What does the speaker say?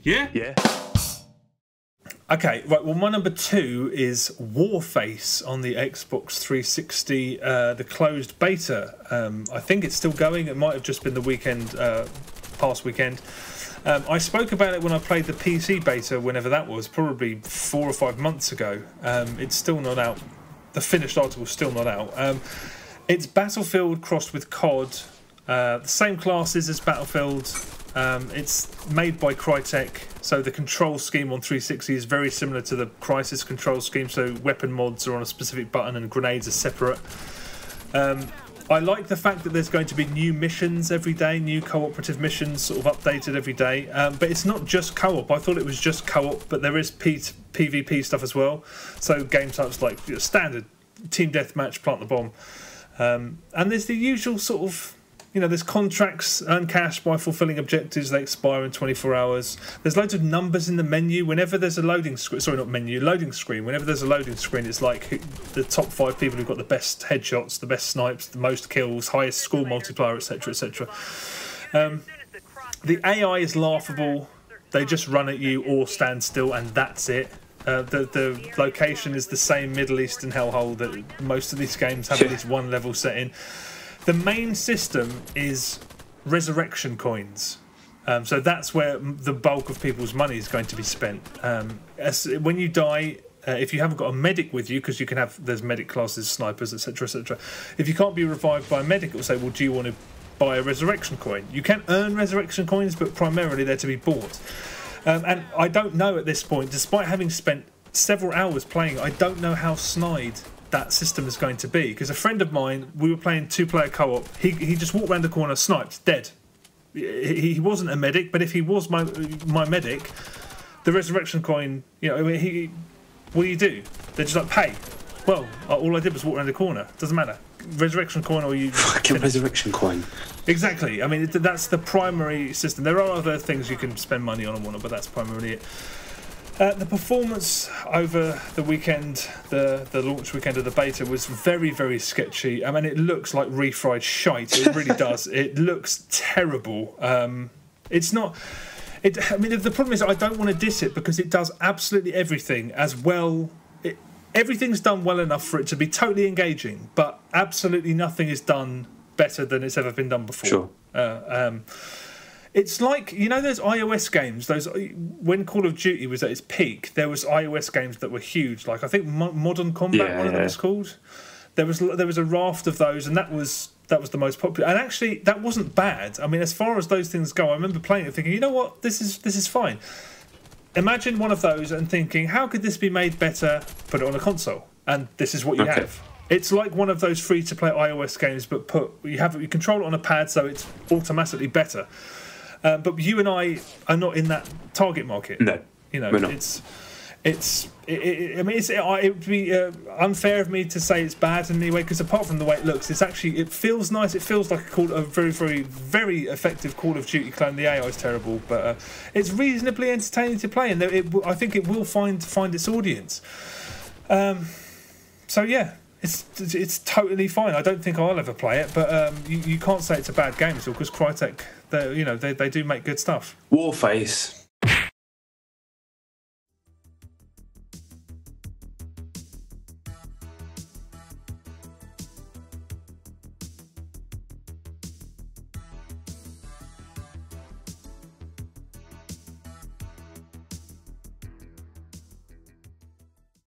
Yeah? Yeah. Okay, right. Well, my number 2 is Warface on the Xbox 360, the closed beta. I think it's still going. It might have just been the weekend, past weekend. I spoke about it when I played the PC beta, whenever that was, probably 4 or 5 months ago. It's still not out. The finished article is still not out. It's Battlefield crossed with COD. The same classes as Battlefield. It's made by Crytek, so the control scheme on 360 is very similar to the Crysis control scheme, so weapon mods are on a specific button and grenades are separate. I like the fact that there's going to be new missions every day, new cooperative missions sort of updated every day, but it's not just co-op. I thought it was just co-op, but there is PvP stuff as well, so game types like standard team deathmatch, plant the bomb, and there's the usual sort of, there's contracts, earn cash by fulfilling objectives, they expire in 24 hours. There's loads of numbers in the menu. Whenever there's a loading screen, loading screen. Whenever there's a loading screen, it's like the top 5 people who've got the best headshots, the best snipes, the most kills, highest score multiplier, etc., etc. The AI is laughable. They just run at you or stand still, and that's it. The location is the same Middle Eastern hellhole that most of these games have at least one level set in. The main system is resurrection coins. So that's where the bulk of people's money is going to be spent. When you die, if you haven't got a medic with you, because there's medic classes, snipers, etc., etc. If you can't be revived by a medic, it will say, well, do you want to buy a resurrection coin? You can earn resurrection coins, but primarily they're to be bought. And I don't know at this point, despite having spent several hours playing, I don't know how snide that system is going to be, because a friend of mine, we were playing 2-player co-op, he just walked around the corner, sniped, dead. He wasn't a medic, but if he was my medic, the resurrection coin, what do you do? They're just like, pay. Well, all I did was walk around the corner. Doesn't matter. Resurrection coin, or you fucking resurrection coin. Exactly. I mean, that's the primary system. There are other things you can spend money on and whatnot, but that's primarily it. The performance over the weekend, the launch weekend of the beta, was very, very sketchy. I mean, it looks like refried shite. It really does. It looks terrible. It's not... I mean, the problem is I don't want to diss it, because it does absolutely everything as well. Everything's done well enough for it to be totally engaging, but absolutely nothing is done better than it's ever been done before. Sure. It's like, those iOS games, when Call of Duty was at its peak, there was iOS games that were huge, like I think Modern Combat, one of them was called. There was a raft of those, and that was the most popular. And actually, that wasn't bad. I mean, as far as those things go, I remember playing it thinking, you know what, this is fine. Imagine one of those and thinking, how could this be made better? Put it on a console, and this is what you have. It's like one of those free-to-play iOS games, but you control it on a pad, so it's automatically better. But you and I are not in that target market. No, we're not. It would be unfair of me to say it's bad in any way, because apart from the way it looks, it feels nice. It feels like a very, very, very effective Call of Duty clone. The AI is terrible, but it's reasonably entertaining to play, and I think it will find its audience. So yeah. It's totally fine. I don't think I'll ever play it, but you can't say it's a bad game at all, because Crytek, they do make good stuff. Warface,